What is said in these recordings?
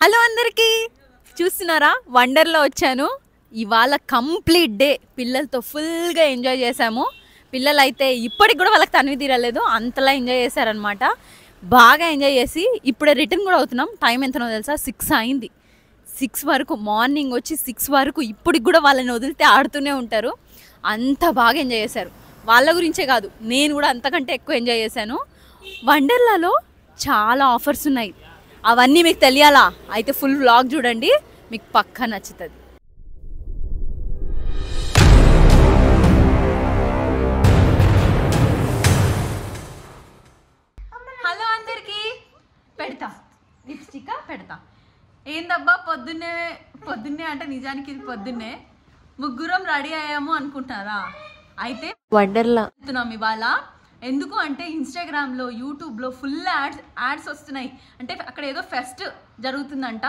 Hello అందరికీ, చూస్తున్నారా వండర్లో వచ్చాను. ఇవాళ కంప్లీట్ డే పిల్లలతో ఫుల్గా ఎంజాయ్ చేశాము. పిల్లలు అయితే ఇప్పటికి కూడా వాళ్ళకి తనివి తీరలేదు, అంతలా ఎంజాయ్ చేశారనమాట. బాగా ఎంజాయ్ చేసి ఇప్పుడే రిటర్న్ కూడా అవుతున్నాం. టైం ఎంతనో తెలుసా, 6 అయింది. 6 వరకు, మార్నింగ్ వచ్చి 6 వరకు ఇప్పటికి కూడా వాళ్ళని వదిలితే ఆడుతూనే ఉంటారు. అంత బాగా ఎంజాయ్ చేశారు. వాళ్ళ గురించే కాదు, నేను కూడా అంతకంటే ఎక్కువ ఎంజాయ్ చేశాను. వండర్లాలో చాలా ఆఫర్స్ ఉన్నాయి, అవన్నీ మీకు తెలియాలా అయితే ఫుల్ వ్లాగ్ చూడండి, మీకు పక్కా నచ్చుతుంది. హలో అందరికీ, పెడతా లిప్స్టిక్ పెడతా. ఏందబ్బా పొద్దున్నే అంటే నిజానికి ఇది పొద్దున్నే ముగ్గురం రెడీ అయ్యాము అనుకుంటారా? అయితే వండర్లా వెళ్తున్నాం ఇవాళ. ఎందుకు అంటే ఇన్స్టాగ్రామ్లో, యూట్యూబ్లో ఫుల్ యాడ్స్ వస్తున్నాయి. అంటే అక్కడ ఏదో ఫెస్ట్ జరుగుతుందంట,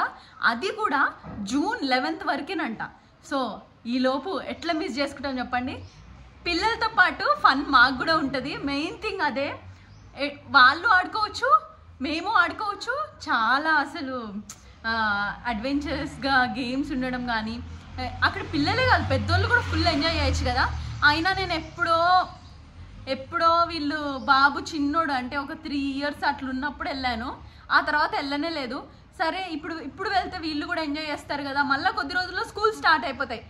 అది కూడా జూన్ 11th వరకేనంట. సో ఈలోపు ఎట్లా మిస్ చేసుకుంటాం చెప్పండి. పిల్లలతో పాటు ఫన్ మాకు కూడా ఉంటుంది. మెయిన్ థింగ్ అదే, వాళ్ళు ఆడుకోవచ్చు, మేము ఆడుకోవచ్చు. చాలా అసలు అడ్వెంచరస్గా గేమ్స్ ఉండడం కానీ, అక్కడ పిల్లలే కాదు పెద్దోళ్ళు కూడా ఫుల్ ఎంజాయ్ చేయొచ్చు కదా. అయినా నేను ఎప్పుడో వీళ్ళు బాబు చిన్నోడు అంటే ఒక 3 years అట్లా ఉన్నప్పుడు వెళ్ళాను. ఆ తర్వాత వెళ్ళనే లేదు. సరే ఇప్పుడు వెళ్తే వీళ్ళు కూడా ఎంజాయ్ చేస్తారు కదా, మళ్ళీ కొద్ది రోజుల్లో స్కూల్ స్టార్ట్ అయిపోతాయి,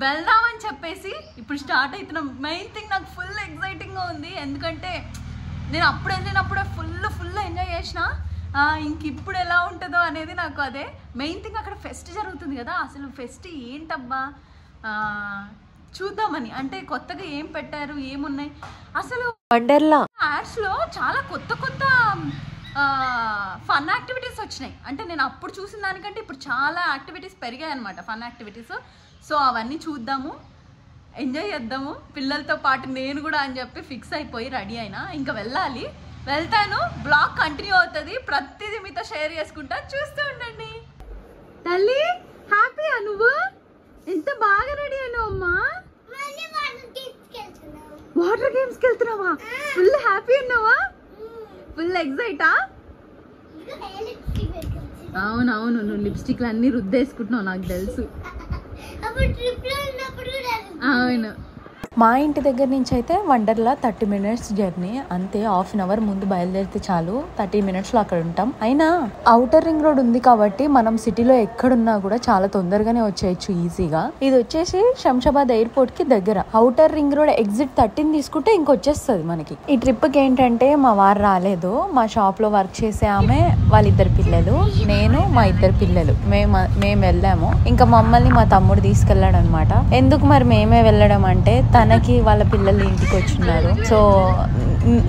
వెళ్దామని చెప్పేసి ఇప్పుడు స్టార్ట్ అవుతున్నాం. మెయిన్ థింగ్ నాకు ఫుల్ ఎక్సైటింగ్గా ఉంది, ఎందుకంటే నేను అప్పుడు వెళ్ళినప్పుడు ఫుల్ ఎంజాయ్ చేసిన. ఇంక ఇప్పుడు ఎలా ఉంటుందో అనేది నాకు అదే మెయిన్ థింగ్. అక్కడ ఫెస్ట్ జరుగుతుంది కదా, అసలు ఫెస్ట్ ఏంటబ్బా చూద్దామని. అంటే కొత్తగా ఏం పెట్టారు, ఏమున్నాయి అసలు వండర్లా యాడ్స్లో చాలా కొత్త ఫన్ యాక్టివిటీస్ వచ్చినాయి. అంటే నేను అప్పుడు చూసిన దానికంటే ఇప్పుడు చాలా యాక్టివిటీస్ పెరిగాయి అనమాట, ఫన్ యాక్టివిటీస్. సో అవన్నీ చూద్దాము, ఎంజాయ్ చేద్దాము పిల్లలతో పాటు. నేను కూడా అని చెప్పి ఫిక్స్ అయిపోయి రెడీ అయినా, ఇంకా వెళ్తాను. బ్లాగ్ కంటిన్యూ అవుతుంది, ప్రతిదీ మీతో షేర్ చేసుకుంటా, చూస్తూ ఉండండి. తల్లి హ్యాపీయా? నువ్వు ఎంత బాగా రెడీ అయినావు అమ్మా. వాటర్ గేమ్స్కి వెళ్తున్నావా? ఫుల్ హ్యాపీ ఉన్నావా? ఫుల్ ఎక్సైటా? అవునవును, నువ్వు లిప్స్టిక్లు అన్నీ రుద్దేసుకుంటున్నావు నాకు తెలుసు. అవును, మా ఇంటి దగ్గర నుంచి అయితే వండర్లా 30 minutes జర్నీ అంతే. 1/2 hour ముందు బయలుదేరితే చాలు, 30 minutesలో అక్కడ ఉంటాం. అయినా ఔటర్ రింగ్ రోడ్ ఉంది కాబట్టి మనం సిటీలో ఎక్కడున్నా కూడా చాలా తొందరగానే వచ్చేయచ్చు ఈజీగా. ఇది వచ్చేసి శంషాబాద్ ఎయిర్పోర్ట్ కి దగ్గర. ఔటర్ రింగ్ రోడ్ ఎగ్జిట్ 13 తీసుకుంటే ఇంకొచ్చేస్తుంది మనకి. ఈ ట్రిప్కి ఏంటంటే మా వారు రాలేదు, మా షాప్ లో వర్క్ చేసే ఆమె, వాళ్ళిద్దరు పిల్లలు, నేను, మా ఇద్దరు పిల్లలు, మేము వెళ్ళాము. ఇంకా మమ్మల్ని మా తమ్ముడు తీసుకెళ్ళాడు అనమాట. ఎందుకు మరి మేమే వెళ్ళడం అంటే, తనకి వాళ్ళ పిల్లలు ఇంటికి వచ్చిన్నారు. సో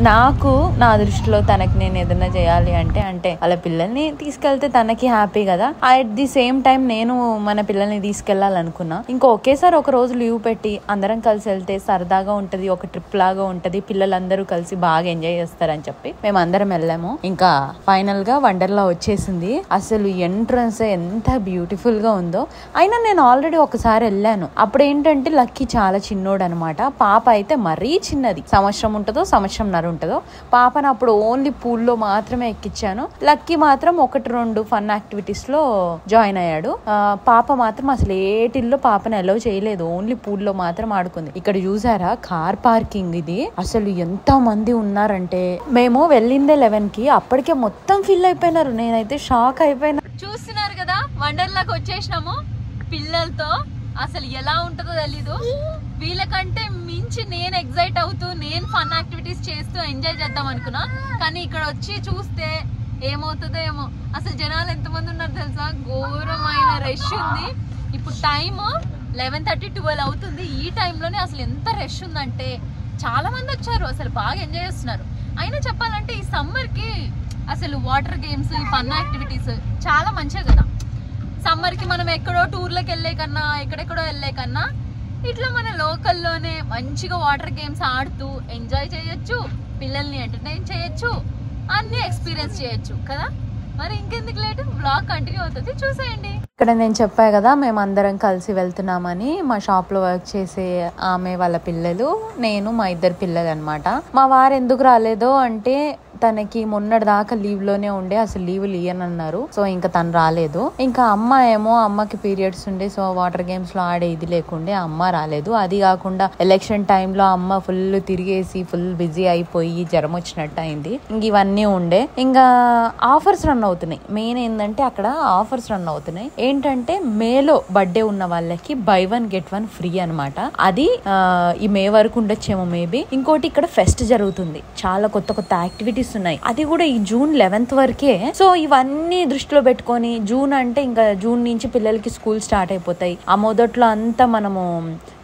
నాకు నా దృష్టిలో తనకి నేను ఏదైనా చేయాలి అంటే వాళ్ళ పిల్లల్ని తీసుకెళ్తే తనకి హ్యాపీ కదా. అట్ ది సేమ్ టైం నేను మన పిల్లల్ని తీసుకెళ్లాలనుకున్నా. ఇంకా ఒకేసారి ఒక రోజు లీవ్ పెట్టి అందరం కలిసి వెళ్తే సరదాగా ఉంటది, ఒక ట్రిప్ లాగా ఉంటది, పిల్లలందరూ కలిసి బాగా ఎంజాయ్ చేస్తారని చెప్పి మేము అందరం వెళ్ళాము. ఇంకా ఫైనల్ గా వండర్లా వచ్చేసింది. అసలు ఎంట్రన్స్ ఎంత బ్యూటిఫుల్ గా ఉందో. అయినా నేను ఆల్రెడీ ఒకసారి వెళ్ళాను, అప్పుడు ఏంటంటే లక్కీ చాలా చిన్నోడు అనమాట. పాప అయితే మరీ చిన్నది, సంవత్సరం ఉంటుందో సంవత్సరంన్నర ఉంటుందో. పాపను అప్పుడు ఓన్లీ పూల్లో మాత్రమే ఎక్కించాను. లక్కీ మాత్రం 1-2 ఫన్ యాక్టివిటీస్ లో జాయిన్ అయ్యాడు. పాప మాత్రం అసలు ఏటిల్లో పాపను అలౌ చేయలేదు, ఓన్లీ పూల్లో మాత్రం ఆడుకుంది. ఇక్కడ చూసారా కార్ పార్కింగ్, ఇది అసలు ఎంత మంది ఉన్నారంటే, మేము వెళ్ళిందే 11కి, అప్పటికే మొత్తం ఫిల్ అయిపోయినారు. నేనైతే షాక్ అయిపోయినా. చూస్తున్నారు కదా, వండర్లాకి వచ్చేసినాము పిల్లలతో. అసలు ఎలా ఉంటుందో తెలీదు, వీళ్ళకంటే మించి నేను ఎగ్జైట్ అవుతూ, నేను ఫన్ యాక్టివిటీస్ చేస్తూ ఎంజాయ్ చేద్దాం అనుకున్నా. కానీ ఇక్కడ వచ్చి చూస్తే ఏమవుతుందో ఏమో. అసలు జనాలు ఎంతమంది ఉన్నారు తెలుసా, ఘోరమైన రష్ ఉంది. ఇప్పుడు టైమ్ 11:30-12 అవుతుంది. ఈ టైంలోనే అసలు ఎంత రష్ ఉందంటే చాలా మంది వచ్చారు, అసలు బాగా ఎంజాయ్ చేస్తున్నారు. అయినా చెప్పాలంటే ఈ సమ్మర్కి అసలు వాటర్ గేమ్స్, ఈ ఫన్ యాక్టివిటీస్ చాలా మంచిగా కదా. సమ్మర్కి మనం ఎక్కడో టూర్లకు వెళ్ళే కన్నా, ఎక్కడెక్కడో వెళ్ళే కన్నా ఇట్లా మన లోకల్లోనే మంచిగా వాటర్ గేమ్స్ ఆడుతూ ఎంజాయ్ చేయొచ్చు, పిల్లల్ని ఎంటర్టైన్ చేయొచ్చు, అన్ని ఎక్స్పీరియన్స్ చేయొచ్చు కదా. మరి ఇంకెందుకు లేట్, బ్లాగ్ కంటిన్యూ అవుతుంది, చూసేయండి. ఇక్కడ నేను చెప్పా కదా మేము అందరం కలిసి వెళ్తున్నామని. మా షాప్ లో వర్క్ చేసే ఆమె వాళ్ళ పిల్లలు, నేను, మా ఇద్దరు పిల్లలు అనమాట. మా వారు ఎందుకు రాలేదో అంటే తనకి మొన్నటి దాకా లీవ్ లోనే ఉండే, అసలు లీవ్ ఇయ్యనన్నారు. సో ఇంకా తను రాలేదు. ఇంకా అమ్మ ఏమో అమ్మకి పీరియడ్స్ ఉండే, సో వాటర్ గేమ్స్ లో ఆడే ఇది లేకుండే అమ్మ రాలేదు. అది కాకుండా ఎలక్షన్ టైంలో అమ్మ ఫుల్ తిరిగేసి ఫుల్ బిజీ అయిపోయి జ్వరం వచ్చినట్టు అయింది. ఇంక ఇవన్నీ ఉండే. ఇంకా ఆఫర్స్ రన్ అవుతున్నాయి. మెయిన్ ఏంటంటే అక్కడ ఆఫర్స్ రన్ అవుతున్నాయి. ఏంటంటే మేలో బర్త్డే ఉన్న వాళ్ళకి buy 1 get 1 ఫ్రీ అనమాట. అది ఈ మే వరకు ఉండొచ్చేమో మేబీ. ఇంకోటి ఇక్కడ ఫెస్ట్ జరుగుతుంది, చాలా కొత్త కొత్త యాక్టివిటీస్ ఉన్నాయి. అది కూడా ఈ జూన్ 11th వరకే. సో ఇవన్నీ దృష్టిలో పెట్టుకొని, జూన్ అంటే ఇంకా జూన్ నుంచి పిల్లలకి స్కూల్ స్టార్ట్ అయిపోతాయి. ఆ మొదట్లో అంతా మనము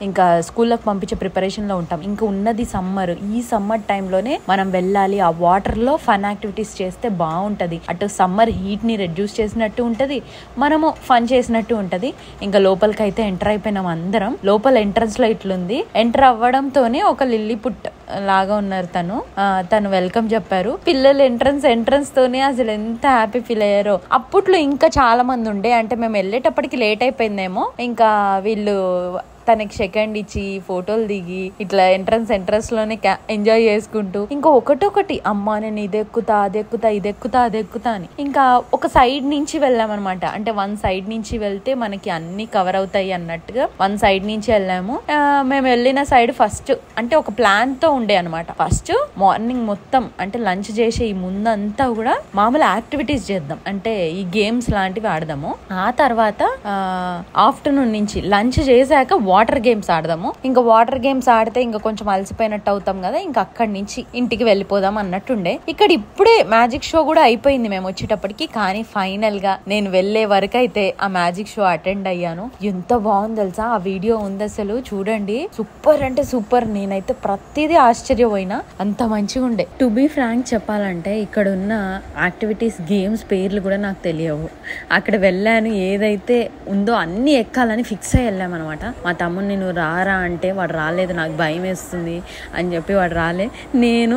ఇంకా స్కూల్లోకి పంపించే ప్రిపరేషన్ లో ఉంటాం. ఇంకా ఉన్నది సమ్మర్. ఈ సమ్మర్ టైంలోనే మనం వెళ్ళాలి. ఆ వాటర్ లో ఫన్ యాక్టివిటీస్ చేస్తే బాగుంటది. అటు సమ్మర్ హీట్ ని రెడ్యూస్ చేసినట్టు ఉంటది, మనము ఫన్ చేసినట్టు ఉంటది. ఇంకా లోపలికి అయితే ఎంటర్ అయిపోయినాం అందరం. లోపల ఎంట్రన్స్ లో ఇట్లుంది. ఎంటర్ అవ్వడంతోనే ఒక లిల్లీ పుట్ లాగా ఉన్నారు తను వెల్కమ్ చెప్పారు. పిల్లలు ఎంట్రన్స్ తోనే అసలు ఎంత హ్యాపీ ఫీల్ అయ్యారో. అప్పట్లో ఇంకా చాలా మంది ఉండే, అంటే మేము వెళ్ళేటప్పటికి లేట్ అయిపోయిందేమో. ఇంకా వీళ్ళు తనకి సెకండ్ ఇచ్చి ఫోటోలు దిగి ఇట్లా ఎంట్రన్స్ లోనే ఎంజాయ్ చేసుకుంటూ ఇంకా ఒకటొకటి అమ్మా నేను ఇది ఎక్కుతా అది ఎక్కుతా అని ఇంకా ఒక సైడ్ నుంచి వెళ్ళామన్నమాట. అంటే వన్ సైడ్ నుంచి వెళ్తే మనకి అన్ని కవర్ అవుతాయి అన్నట్టుగా వన్ సైడ్ నుంచి వెళ్ళాము. మేము వెళ్ళిన సైడ్ ఫస్ట్ అంటే ఒక ప్లాన్ తో ఉండే అనమాట. ఫస్ట్ మార్నింగ్ మొత్తం అంటే లంచ్ చేసే ఈ ముందంతా కూడా మామూలు యాక్టివిటీస్ చేద్దాం, అంటే ఈ గేమ్స్ లాంటివి ఆడదాము. ఆ తర్వాత ఆఫ్టర్నూన్ నుంచి లంచ్ చేశాక వాటర్ గేమ్స్ ఆడదాము. ఇంకా వాటర్ గేమ్స్ ఆడితే ఇంకా కొంచెం అలసిపోయినట్టు అవుతాం కదా, ఇంకా అక్కడి నుంచి ఇంటికి వెళ్ళిపోదాం అన్నట్టుండే. ఇక్కడ ఇప్పుడే మ్యాజిక్ షో కూడా అయిపోయింది మేము వచ్చేటప్పటికి. కానీ ఫైనల్ గా నేను వెళ్లే వరకు అయితే ఆ మ్యాజిక్ షో అటెండ్ అయ్యాను. ఎంత బాగుంది తెలుసా, ఆ వీడియో ఉంది అసలు చూడండి. సూపర్ అంటే సూపర్. నేనైతే ప్రతిదీ ఆశ్చర్యపోయినా, అంత మంచిగా ఉండే. టు బీ ఫ్రాంక్ చెప్పాలంటే ఇక్కడ ఉన్న యాక్టివిటీస్ గేమ్స్ పేర్లు కూడా నాకు తెలియవు. అక్కడ వెళ్ళాను, ఏదైతే ఉందో అన్ని ఎక్కాలని ఫిక్స్ అయ్యి వెళ్ళామన్నమాట. మా తమ్ముడు నేను రారా అంటే వాడు రాలేదు, నాకు భయం వేస్తుంది అని చెప్పి వాడు రాలే. నేను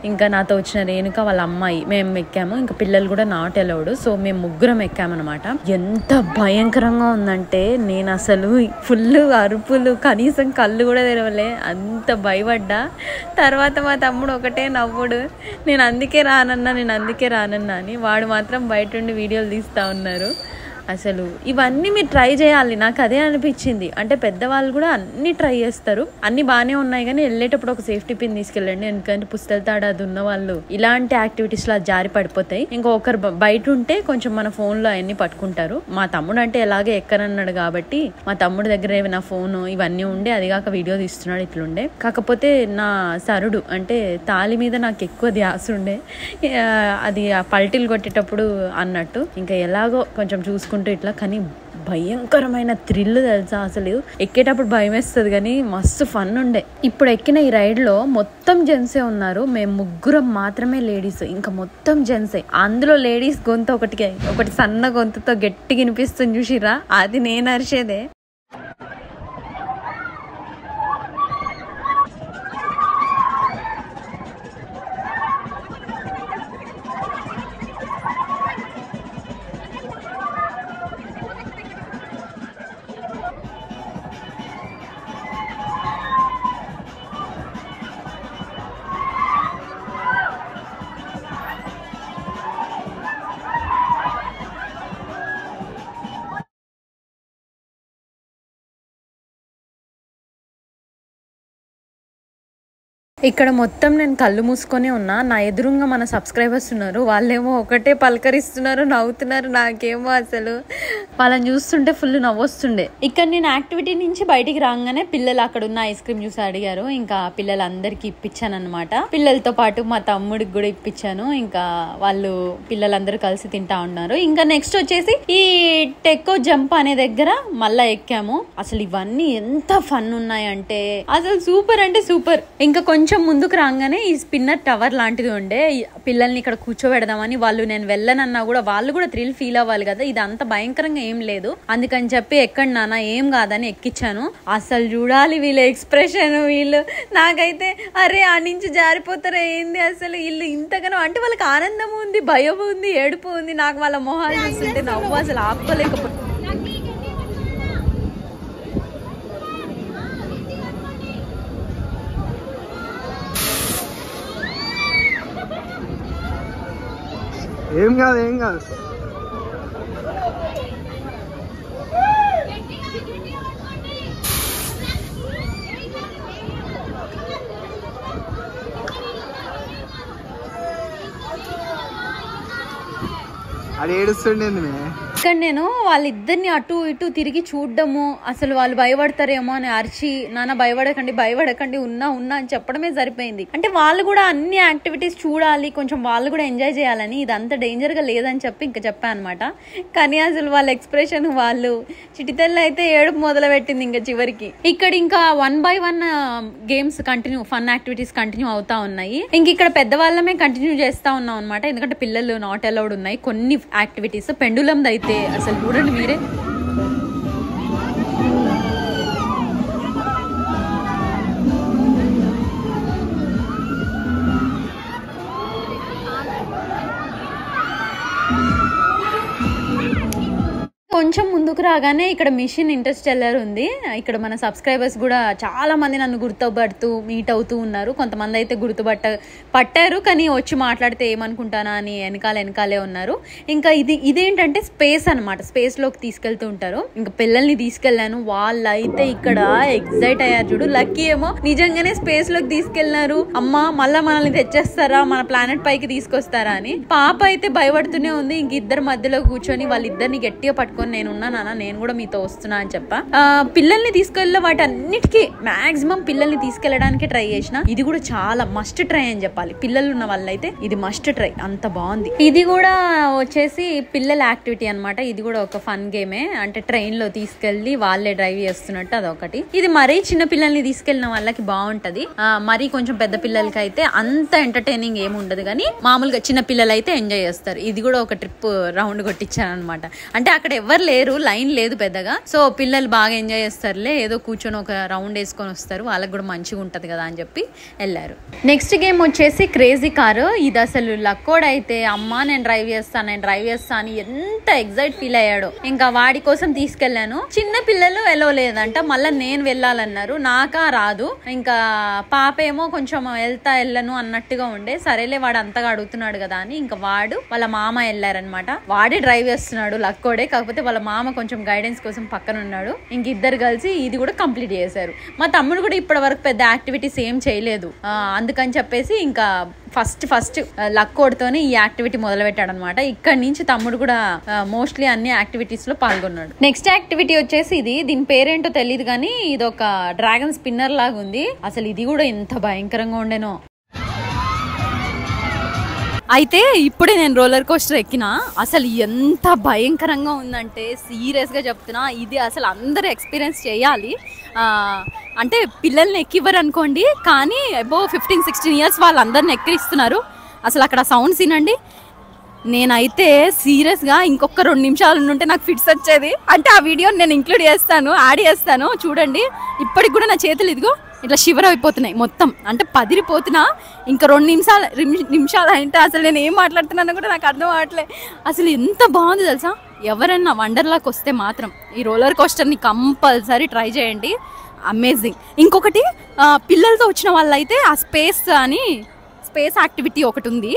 ఇంకా నాతో వచ్చిన రేణుక వాళ్ళ అమ్మాయి మేము ఎక్కాము. ఇంకా పిల్లలు కూడా నాట్ అలౌడ్. సో మేము ముగ్గురం ఎక్కామన్నమాట. ఎంత భయంకరంగా ఉందంటే నేను అసలు ఫుల్ అరుపులు, కనీసం కళ్ళు కూడా తెరవలే, అంత భయపడ్డా. తర్వాత మా తమ్ముడు ఒకటే నవ్వుడు, నేను అందుకే రానన్నా అని. వాడు మాత్రం బయట ఉండి వీడియోలు తీస్తూ ఉన్నారు. అసలు ఇవన్నీ మీరు ట్రై చేయాలి, నాకు అదే అనిపించింది. అంటే పెద్దవాళ్ళు కూడా అన్ని ట్రై చేస్తారు, అన్ని బాగానే ఉన్నాయి, కానీ వెళ్ళేటప్పుడు ఒక సేఫ్టీ పిన్ తీసుకెళ్ళండి. ఎందుకంటే పుస్తల తాడు అది ఉన్న వాళ్ళు ఇలాంటి యాక్టివిటీస్ లో జారి పడిపోతాయి. ఇంకా ఒకరు బయట ఉంటే కొంచెం మన ఫోన్ లో అవన్నీ పట్టుకుంటారు. మా తమ్ముడు అంటే ఎలాగే ఎక్కనన్నాడు కాబట్టి మా తమ్ముడు దగ్గర నా ఫోన్ ఇవన్నీ ఉండే, అది కాక వీడియో తీస్తున్నాడు ఇట్లుండే. కాకపోతే నా సరుడు అంటే తాళి మీద నాకు ఎక్కువ ధ్యాస ఉండే, అది ఆ పల్టీలు కొట్టేటప్పుడు అన్నట్టు. ఇంకా ఎలాగో కొంచెం చూసుకుంటూ ఇట్లా, కానీ భయంకరమైన థ్రిల్ తెలుసా. అసలు ఎక్కేటప్పుడు భయం వేస్తుంది కానీ మస్తు ఫన్ ఉండే. ఇప్పుడు ఎక్కిన ఈ రైడ్ లో మొత్తం జెంట్సే ఉన్నారు, మేము ముగ్గురం మాత్రమే లేడీస్. ఇంకా మొత్తం జెంట్సే. అందులో లేడీస్ గొంతు ఒకటి సన్న గొంతుతో గట్టిగా వినిపిస్తుంది చూసిరా, అది నేను అరిచేదే. ఇక్కడ మొత్తం నేను కళ్ళు మూసుకొని ఉన్నా. నా ఎదురుగా మన సబ్స్క్రైబర్స్ ఉన్నారు, వాళ్ళేమో ఒకటే పలకరిస్తున్నారు, నవ్వుతున్నారు. నాకేమో అసలు వాళ్ళని చూస్తుంటే ఫుల్ నవ్వొస్తుండే. ఇక్కడ నేను యాక్టివిటీ నుంచి బయటికి రాగానే పిల్లలు అక్కడ ఉన్న ఐస్ క్రీమ్ చూసి అడిగారు. ఇంకా పిల్లలందరికి ఇప్పించాను అనమాట. పిల్లలతో పాటు మా తమ్ముడికి కూడా ఇప్పించాను. ఇంకా వాళ్ళు పిల్లలందరూ కలిసి తింటా ఉన్నారు. ఇంకా నెక్స్ట్ వచ్చేసి ఈ టెక్కో జంప్ అనే దగ్గర మళ్ళా ఎక్కాము. అసలు ఇవన్నీ ఎంత ఫన్ ఉన్నాయంటే అసలు సూపర్ అంటే సూపర్. ఇంకా కొంచెం ముందుకు రాగానే ఈ స్పిన్నర్ టవర్ లాంటిది ఉండే, పిల్లల్ని ఇక్కడ కూర్చోబెడదామని. వాళ్ళు నేను వెళ్ళనన్నా కూడా వాళ్ళు కూడా థ్రిల్ ఫీల్ అవ్వాలి కదా, ఇది అంత భయంకరంగా ఏం లేదు అందుకని చెప్పి ఎక్కడ నాన్న ఏం కాదని ఎక్కించాను. అసలు చూడాలి వీళ్ళ ఎక్స్ప్రెషన్, వీళ్ళు నాకైతే అరే ఆ నుంచి జారిపోతారా ఏంది అసలు వీళ్ళు ఇంతగానో. అంటే వాళ్ళకి ఆనందం ఉంది, భయం ఉంది, ఏడుపు ఉంది. నాకు వాళ్ళ మొహాలు చూస్తుంటే నవ్వు అసలు ఆపుకోలేకపోతే. ఏం కాదు ఏం కాదు. అది ఏడుస్తుండేంది. ఇక్కడ నేను వాళ్ళిద్దరిని అటు ఇటు తిరిగి చూడడము, అసలు వాళ్ళు భయపడతారేమో అని అరిచి, నాన్న భయపడకండి భయపడకండి ఉన్నా అని చెప్పడమే సరిపోయింది. అంటే వాళ్ళు కూడా అన్ని యాక్టివిటీస్ చూడాలి, కొంచెం వాళ్ళు కూడా ఎంజాయ్ చేయాలని, ఇదంతా డేంజర్ గా లేదని చెప్పి ఇంకా చెప్పాను అనమాట. కానీ అసలు వాళ్ళ ఎక్స్ప్రెషన్, వాళ్ళు చిటితల్లి అయితే ఏడుపు మొదలు పెట్టింది ఇంకా చివరికి. ఇక్కడ ఇంకా 1 by 1 games continue, fun activities continue అవుతా ఉన్నాయి. ఇంక ఇక్కడ పెద్దవాళ్ళమే కంటిన్యూ చేస్తా ఉన్నాం అనమాట, ఎందుకంటే పిల్లలు నాట్ అలౌడ్ ఉన్నాయి కొన్ని యాక్టివిటీస్. పెండులం అయితే అసలు చూడండి మీరే, కొంచెం ముందుకు రాగానే ఇక్కడ మిషన్ ఇంటర్స్టెల్లర్ ఉంది. ఇక్కడ మన సబ్స్క్రైబర్స్ కూడా చాలా మంది నన్ను గుర్తుపడుతూ మీట్ అవుతూ ఉన్నారు. కొంతమంది అయితే పట్టారు, కానీ వచ్చి మాట్లాడితే ఏమనుకుంటానా అని వెనకాలే ఉన్నారు. ఇంకా ఇదేంటంటే స్పేస్ అనమాట, స్పేస్ లోకి తీసుకెళ్తూ ఉంటారు. ఇంకా పిల్లల్ని తీసుకెళ్లాను, వాళ్ళైతే ఇక్కడ ఎగ్జైట్ అయ్యారు చూడు. లక్కీ ఏమో నిజంగానే స్పేస్ లోకి తీసుకెళ్లారు, అమ్మా మళ్ళా మనల్ని తెచ్చేస్తారా, మన ప్లానెట్ పైకి తీసుకొస్తారా అని. పాప అయితే భయపడుతూనే ఉంది. ఇంక ఇద్దరు మధ్యలో కూర్చొని వాళ్ళిద్దరిని గట్టిగా పట్టుకొని నేనున్నా నాన్న, నేను కూడా మీతో వస్తున్నా అని చెప్పా. పిల్లల్ని తీసుకెళ్ళి వాటన్నిటికీ మాక్సిమం పిల్లల్ని తీసుకెళ్ళడానికి ట్రై చేసిన. ఇది కూడా చాలా మస్ట్ ట్రై అని చెప్పాలి, పిల్లలు ఉన్న వాళ్ళైతే ఇది మస్ట్ ట్రై, అంత బాగుంది. ఇది కూడా వచ్చేసి పిల్లల యాక్టివిటీ అనమాట. ఇది కూడా ఒక ఫన్ గేమే, అంటే ట్రైన్ లో తీసుకెళ్లి వాళ్ళే డ్రైవ్ చేస్తున్నట్టు అదొకటి. ఇది మరీ చిన్న పిల్లల్ని తీసుకెళ్లిన వాళ్ళకి బాగుంటది, మరీ కొంచెం పెద్ద పిల్లలకి అయితే అంత ఎంటర్టైనింగ్ ఏమి ఉండదు, కానీ మామూలుగా చిన్న పిల్లలు అయితే ఎంజాయ్ చేస్తారు. ఇది కూడా ఒక ట్రిప్ రౌండ్ కొట్టించాను అనమాట. అంటే అక్కడ ఎవరు లేరు, లైన్ లేదు పెద్దగా, సో పిల్లలు బాగా ఎంజాయ్ చేస్తారులే, ఏదో కూర్చొని ఒక రౌండ్ వేసుకొని వస్తారు, వాళ్ళకి కూడా మంచిగా ఉంటది కదా అని చెప్పి వెళ్ళారు. నెక్స్ట్ గేమ్ వచ్చేసి క్రేజీ కారు. ఇది అసలు లక్కోడైతే అమ్మా నేను డ్రైవ్ చేస్తా అని ఎంత ఎగ్జైట్ ఫీల్ అయ్యాడో. ఇంకా వాడి కోసం తీసుకెళ్లాను. చిన్న పిల్లలు ఎలో లేదంట, మళ్ళీ నేను వెళ్ళాలన్నారు, నాకా రాదు. ఇంకా పాప ఏమో కొంచెం వెళ్ళను అన్నట్టుగా ఉండే, సరేలే వాడు అంతగా అడుగుతున్నాడు కదా అని ఇంకా వాడు వాళ్ళ మామ వెళ్ళారనమాట. వాడే డ్రైవ్ చేస్తున్నాడు లక్కోడే, కాకపోతే వాళ్ళ మామ కొంచెం గైడెన్స్ కోసం పక్కన ఉన్నాడు. ఇంక ఇద్దరు కలిసి ఇది కూడా కంప్లీట్ చేశారు. మా తమ్ముడు కూడా ఇప్పటి వరకు పెద్ద యాక్టివిటీస్ ఏం చేయలేదు, అందుకని చెప్పేసి ఇంకా ఫస్ట్ లక్కోడ్తోనే ఈ యాక్టివిటీ మొదలు పెట్టాడు అనమాట. ఇక్కడ నుంచి తమ్ముడు కూడా మోస్ట్లీ అన్ని యాక్టివిటీస్ లో పాల్గొన్నాడు. నెక్స్ట్ యాక్టివిటీ వచ్చేసి దీని పేరేంటో తెలియదు, కానీ ఇది ఒక డ్రాగన్ స్పిన్నర్ లాగా ఉంది. అసలు ఇది కూడా ఎంత భయంకరంగా ఉండేనో. అయితే ఇప్పుడే నేను రోలర్ కోస్టర్ ఎక్కినా, అసలు ఎంత భయంకరంగా ఉందంటే సీరియస్ గా చెప్తున్నా, ఇది అసలు అందరూ ఎక్స్పీరియన్స్ చేయాలి. అంటే పిల్లల్ని ఎక్కివ్వరు అనుకోండి, కానీ అబౌవ్ 15-16 ఇయర్స్ వాళ్ళందరిని ఎక్కిస్తున్నారు. అసలు అక్కడ సౌండ్స్ వినండి. నేనైతే సీరియస్గా ఇంకొక 2 నిమిషాలు ఉంటే నాకు ఫిట్స్ వచ్చేది. అంటే ఆ వీడియోని నేను ఇంక్లూడ్ చేస్తాను, యాడ్ చేస్తాను చూడండి. ఇప్పటికి కూడా నా చేతులు ఇదిగో ఇట్లా షివర్ అయిపోతున్నాయి మొత్తం, అంటే పదిరిపోతున్నా. ఇంకా 2 నిమిషాలు అంటే అసలు నేను ఏం మాట్లాడుతున్నానో కూడా నాకు అర్థం అవ్వట్లే. అసలు ఎంత బాగుంది తెలుసా. ఎవరైనా వండర్లాకి వస్తే మాత్రం ఈ రోలర్ కోస్టర్ని కంపల్సరీ ట్రై చేయండి, అమేజింగ్. ఇంకొకటి పిల్లలతో వచ్చిన వాళ్ళైతే ఆ స్పేస్ యాక్టివిటీ ఒకటి ఉంది,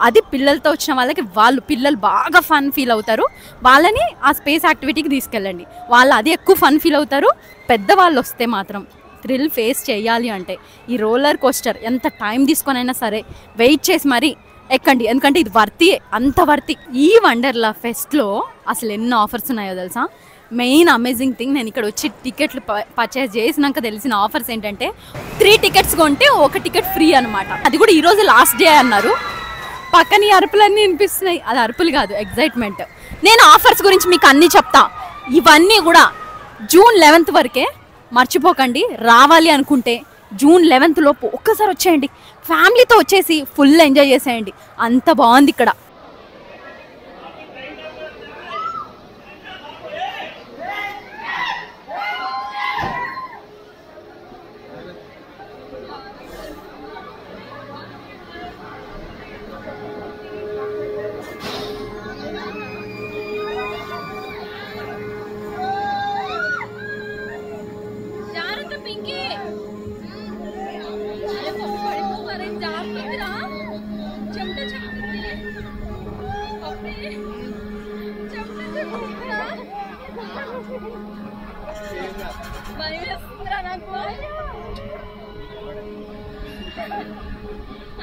అది పిల్లలతో వచ్చిన వాళ్ళకి, పిల్లలు బాగా ఫన్ ఫీల్ అవుతారు, వాళ్ళని ఆ స్పేస్ యాక్టివిటీకి తీసుకెళ్ళండి, వాళ్ళు అది ఎక్కువ ఫన్ ఫీల్ అవుతారు. పెద్దవాళ్ళు వస్తే మాత్రం థ్రిల్ ఫేస్ చేయాలి అంటే ఈ రోలర్ కోస్టర్ ఎంత టైం తీసుకొనైనా సరే వెయిట్ చేసి మరీ ఎక్కండి, ఎందుకంటే ఇది అంత వర్తి. ఈ వండర్లా ఫెస్ట్లో అసలు ఎన్నో ఆఫర్స్ ఉన్నాయో తెలుసా. మెయిన్ అమేజింగ్ థింగ్, నేను ఇక్కడ వచ్చి టికెట్లు పర్చేస్ చేసినాక తెలిసిన ఆఫర్స్ ఏంటంటే 3 టికెట్స్ కొంటే 1 టికెట్ ఫ్రీ అనమాట. అది కూడా ఈరోజు లాస్ట్ డే అన్నారు. పక్కన అరుపులన్నీ వినిపిస్తున్నాయి, అది అరుపులు కాదు, ఎగ్జైట్మెంట్. నేను ఆఫర్స్ గురించి మీకు అన్నీ చెప్తా. ఇవన్నీ కూడా జూన్ 11th వరకే, మర్చిపోకండి. రావాలి అనుకుంటే జూన్ 11th లోపు ఒక్కసారి వచ్చేయండి, ఫ్యామిలీతో వచ్చేసి ఫుల్ ఎంజాయ్ చేసేయండి, అంత బాగుంది ఇక్కడ.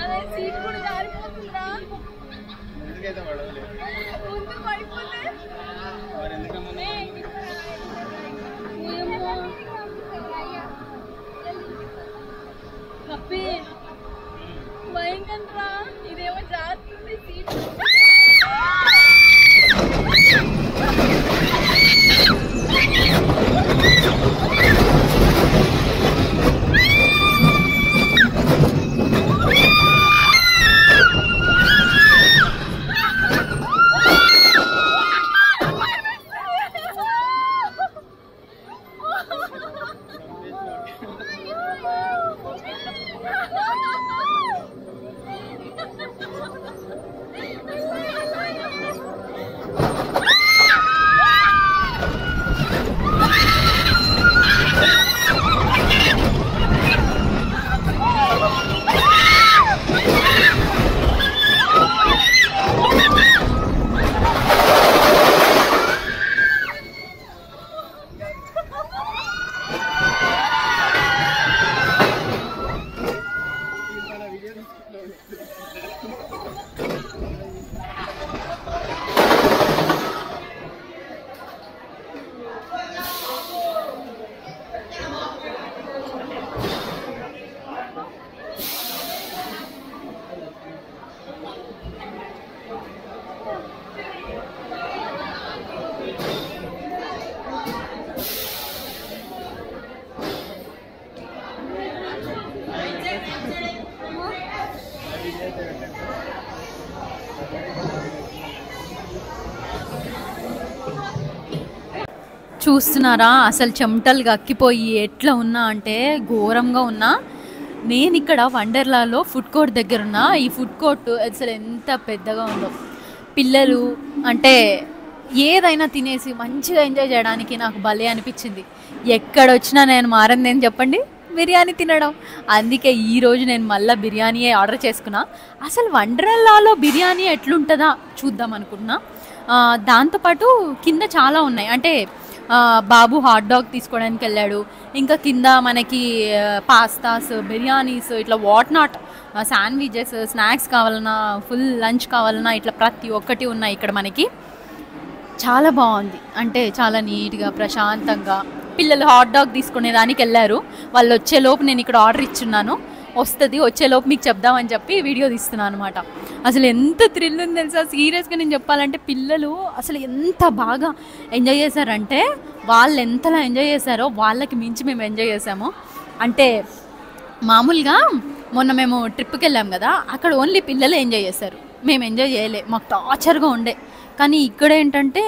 అదే సీట్ కూడా జారిపోతుందిరా. ముందు పడిపోతే కప్పి భయంకరంరా. ఇదేమో జారుతుంది సీట్. చూస్తున్నారా అసలు చెమటలు గక్కిపోయి ఎట్లా ఉన్నా అంటే ఘోరంగా ఉన్నా. నేను ఇక్కడ వండర్లాలో ఫుడ్ కోర్ట్ దగ్గర ఉన్నా. ఈ ఫుడ్ కోర్ట్ అసలు ఎంత పెద్దగా ఉందో. పిల్లలు అంటే ఏదైనా తినేసి మంచిగా ఎంజాయ్ చేయడానికి నాకు భలే అనిపించింది. ఎక్కడొచ్చినా నేను మారంది ఏం చెప్పండి, బిర్యానీ తినడం. అందుకే ఈరోజు నేను మళ్ళీ బిర్యానీయే ఆర్డర్ చేసుకున్నా. అసలు వండర్లాలో బిర్యానీ ఎట్లుంటుందా చూద్దాం అనుకుంటున్నా. దాంతోపాటు కింద చాలా ఉన్నాయి. అంటే బాబు హాట్ డాగ్ తీసుకోవడానికి వెళ్ళాడు. ఇంకా కింద మనకి పాస్తాస్, బిర్యానీస్, ఇట్లా వాట్ నాట్, శాండ్విచెస్, స్నాక్స్ కావాలన్నా, ఫుల్ లంచ్ కావాలన్నా ఇట్లా ప్రతి ఒక్కటి ఉన్నాయి ఇక్కడ మనకి. చాలా బాగుంది. అంటే చాలా నీట్గా ప్రశాంతంగా. పిల్లలు హాట్ డాగ్ తీసుకునే దానికి వెళ్ళారు. వాళ్ళు వచ్చేలోపు నేను ఇక్కడ ఆర్డర్ ఇచ్చున్నాను. వస్తుంది, వచ్చేలోపు మీకు చెప్దామని చెప్పి వీడియో తీస్తున్నాను అనమాట. అసలు ఎంత థ్రిల్ ఉంది తెలుసా. సీరియస్గా నేను చెప్పాలంటే పిల్లలు అసలు ఎంత బాగా ఎంజాయ్ చేశారంటే, వాళ్ళు ఎంతలా ఎంజాయ్ చేశారో వాళ్ళకి మించి మేము ఎంజాయ్ చేసాము. అంటే మామూలుగా మొన్న మేము ట్రిప్కి వెళ్ళాం కదా, అక్కడ ఓన్లీ పిల్లలే ఎంజాయ్ చేశారు, మేము ఎంజాయ్ చేయలే. మాకు టార్చర్గా ఉండే. కానీ ఇక్కడ ఏంటంటే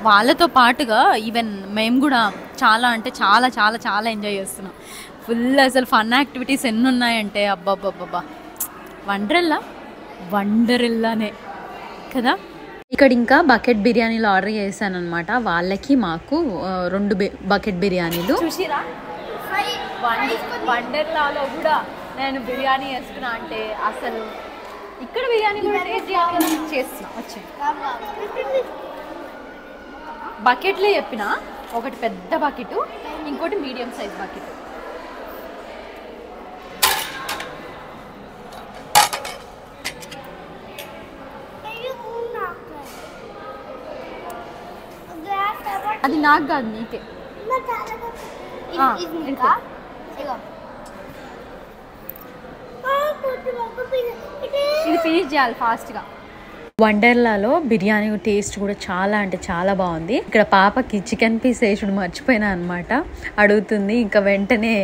వాళ్ళతో పాటుగా ఈవెన్ మేము కూడా చాలా అంటే చాలా చాలా చాలా ఎంజాయ్ చేస్తున్నాం. ఫుల్ అసలు ఫన్ యాక్టివిటీస్ ఎన్ని ఉన్నాయంటే అబ్బాబ్బాబ్బా, వండరిల్లానే కదా. ఇక్కడ ఇంకా బకెట్ బిర్యానీలు ఆర్డర్ చేశాను అనమాట. వాళ్ళకి మాకు 2 బకెట్ బిర్యానీలు. చూసిరా వండర్లాలో కూడా నేను బిర్యానీ వేసుకున్నా. అంటే అసలు ఇక్కడ బిర్యానీ కూడా చేస్తున్నా. వచ్చే బకెట్లే చెప్పిన, ఒకటి పెద్ద బకెట్, ఇంకోటి మీడియం సైజ్ బకెట్. అది నాకు కాదు, నీకే. ఇది ఫినిష్ చేయాలి ఫాస్ట్గా. వండర్లాలో బిర్యానీ టేస్ట్ కూడా చాలా అంటే చాలా బాగుంది. ఇక్కడ పాపకి చికెన్ పీస్ వేసుడు మర్చిపోయినా అనమాట, అడుగుతుంది. ఇంకా వెంటనే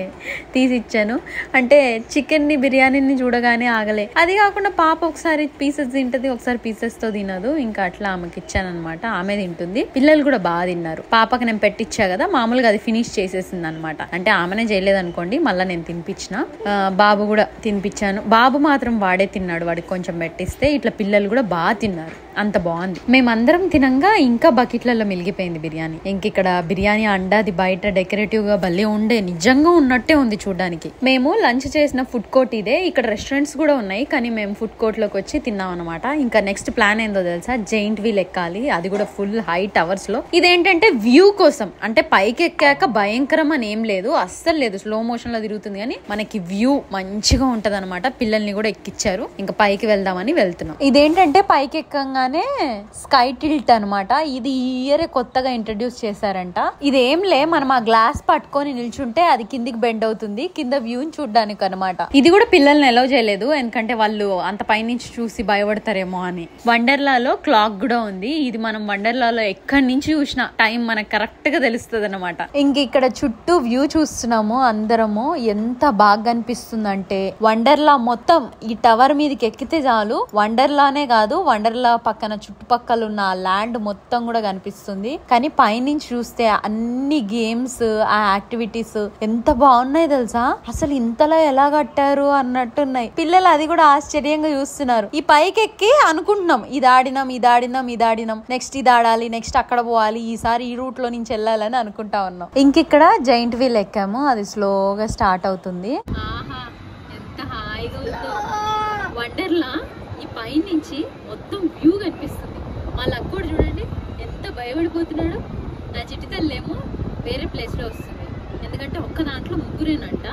తీసి ఇచ్చాను. అంటే చికెన్ని బిర్యానీని చూడగానే ఆగలే. అది కాకుండా పాప ఒకసారి పీసెస్ తింటది, ఒకసారి పీసెస్తో తినదు. ఇంకా అట్లా ఆమెకి ఇచ్చాను అనమాట. ఆమె తింటుంది. పిల్లలు కూడా బాగా తిన్నారు. పాపకి నేను పెట్టించా కదా, మామూలుగా అది ఫినిష్ చేసేసింది అనమాట. అంటే ఆమెనే చేయలేదు అనుకోండి, మళ్ళీ నేను తినిపించిన. బాబు కూడా తినిపించాను. బాబు మాత్రం వాడే తిన్నాడు, వాడికి కొంచెం పెట్టిస్తే. ఇట్లా పిల్లలు కూడా బాగా తిన్నారు. అంత బాగుంది. మేమందరం తినంగా ఇంకా బకెట్లలో మిలిగిపోయింది బిర్యానీ. ఇక్కడ బిర్యానీ అండాది బయట డెకరేటివ్ గా భలే ఉండే, నిజంగా ఉన్నట్టే ఉంది చూడడానికి. మేము లంచ్ చేసిన ఫుడ్ కోర్ట్ ఇదే. ఇక్కడ రెస్టారెంట్స్ కూడా ఉన్నాయి, కానీ మేము ఫుడ్ కోర్ట్ లోకి వచ్చి తిన్నాం అనమాట. ఇంకా నెక్స్ట్ ప్లాన్ ఏందో తెలుసా, జైంట్ వీల్ ఎక్కాలి, అది కూడా ఫుల్ హై టవర్స్ లో. ఇదేంటంటే వ్యూ కోసం, అంటే పైకి ఎక్కాక భయంకరం అని ఏం లేదు, అస్సలు లేదు, స్లో మోషన్ లో తిరుగుతుంది, కానీ మనకి వ్యూ మంచిగా ఉంటది అనమాట. పిల్లల్ని కూడా ఎక్కిచ్చారు, ఇంకా పైకి వెళ్దామని వెళ్తున్నాం. ఇదేంటంటే పైకి ఎక్కగానే స్కై టిల్ట్ అనమాట. ఇది ఈ ఇయర్ కొత్తగా ఇంట్రడ్యూస్ చేశారంట. ఇదేం లే, మనం ఆ గ్లాస్ పట్టుకొని నిల్చుంటే అది కిందికి బెండ్ అవుతుంది, కింద వ్యూని చూడడానికి అనమాట. ఇది కూడా పిల్లల్ని అలౌ చేయలేదు, ఎందుకంటే వాళ్ళు అంత పైనుంచి చూసి భయపడతారేమో అని. వండర్లాలో క్లాక్ కూడా ఉంది. ఇది మనం వండర్లాలో ఎక్కడి నుంచి చూసినా టైం మనకు కరెక్ట్ గా తెలుస్తుంది అనమాట. ఇక్కడ చుట్టూ వ్యూ చూస్తున్నాము అందరము, ఎంత బాగా అనిపిస్తుందంటే వండర్లా మొత్తం ఈ టవర్ మీదకి ఎక్కితే చాలు వండర్లానే కాదు, వండర్లా పక్కన చుట్టుపక్కల ఉన్న ల్యాండ్ మొత్తం కూడా కనిపిస్తుంది. కానీ పైనుంచి చూస్తే అన్ని గేమ్స్, ఆ యాక్టివిటీస్ ఎంత బాగున్నాయి తెలుసా. అసలు ఇంతలా ఎలా కట్టారు అన్నట్టున్నాయి. పిల్లలు అది కూడా ఆశ్చర్యంగా చూస్తున్నారు. ఈ పైకి ఎక్కి అనుకుంటున్నాం, ఇది ఆడినాం, ఇది ఆడినాం, ఇది ఆడినాం, నెక్స్ట్ ఇది ఆడాలి, నెక్స్ట్ అక్కడ పోవాలి, ఈసారి ఈ రూట్ లో నుంచి వెళ్ళాలని అనుకుంటా ఉన్నాం. ఇక్కడ జైంట్ వీల్ ఎక్కాము, అది స్లోగా స్టార్ట్ అవుతుంది. ఎంత హాయిగా ఉందో వండర్లా. ఈ పై నుంచి మొత్తం వ్యూ కనిపిస్తుంది. మా లక్ కూడా చూడండి ఎంత భయపడిపోతున్నాడు. నా చిట్టి తల్లేమో వేరే ప్లేస్ లో వస్తుంది, ఎందుకంటే ఒక్క దాంట్లో ముగ్గురేనంట,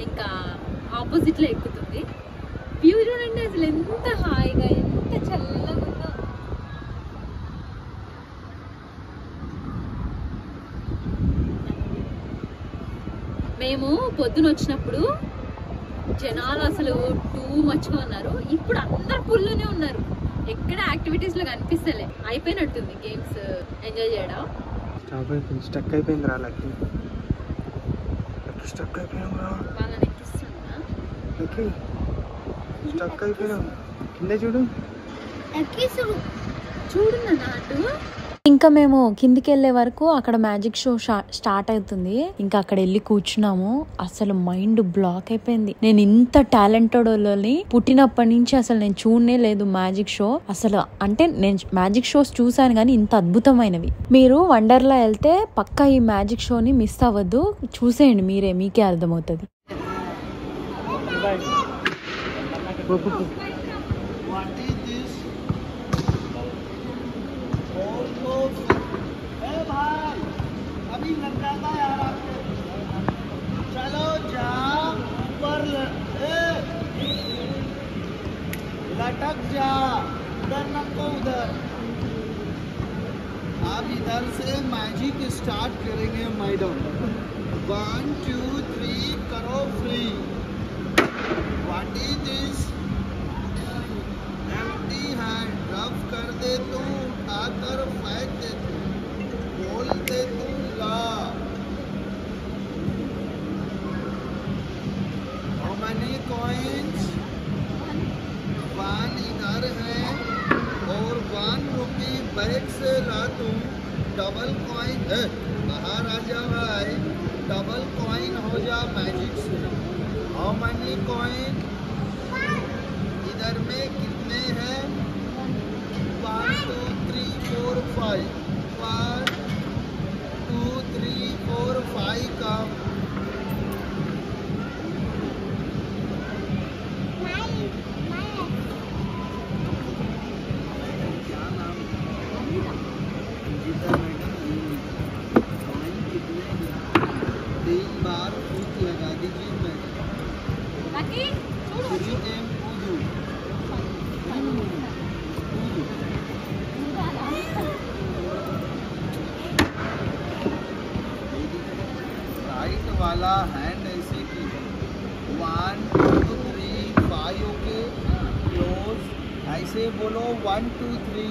ఇంకా ఆపోజిట్ లో ఎక్కుతుంది. వ్యూ చూడండి అసలు ఎంత హాయిగా, ఎంత చల్లగా ఉందో. మేము పొద్దున వచ్చినప్పుడు జనాలు అసలు టూ మచ్గా ఉన్నారు, ఇప్పుడు అందరు ఫుల్లోనే ఉన్నారు. ఎక్కడ యాక్టివిటీస్ లో కనిపిస్తలే, అయిపోయినట్టుంది గేమ్స్ ఎంజాయ్ చేయడం. స్టక్ అయిపోయింది రా, స్టక్ అయిపోయినా వాళ్ళని ఎక్కిస్తున్నా, స్టక్ అయిపోయినా కింద చూడు, చూడు నాటు. ఇంకా మేము కిందికి వెళ్ళే వరకు అక్కడ మ్యాజిక్ షో స్టార్ట్ అవుతుంది. ఇంకా అక్కడ వెళ్ళి కూర్చున్నాము. అసలు మైండ్ బ్లాక్ అయిపోయింది. నేను ఇంత టాలెంటెడ్ వాళ్ళని పుట్టినప్పటి నుంచి అసలు నేను చూడనే లేదు మ్యాజిక్ షో. అసలు అంటే నేను మ్యాజిక్ షోస్ చూసాను కానీ ఇంత అద్భుతమైనవి. మీరు వండర్లా వెళ్తే పక్కా ఈ మ్యాజిక్ షోని మిస్ అవ్వద్దు, చూసేయండి మీరే, మీకే అర్థమవుతుంది. चलो जा ऊपर लटक जा, उधर नको उधर। आप इधर से मैजिक स्टार्ट करेंगे मैडम। 1 2 3 करो free. What is this? Empty hand, रब कर दे तू, उठाकर फेंक दे तू, बोल दे तू ला। How many coins? 1 इधर है और 1 रुपये बैग से ला तुम। डबल कॉइन बाहर आ जा भाई, डबल कॉइन हो जा मैजिक से। How many coin? इधर में कितने हैं? 1 2 3 4 5। 1 2 3 4 5 का वाला हैंड ऐसे की 1 2 3 5 ओके क्लोज। ऐसे बोलो 1 2 3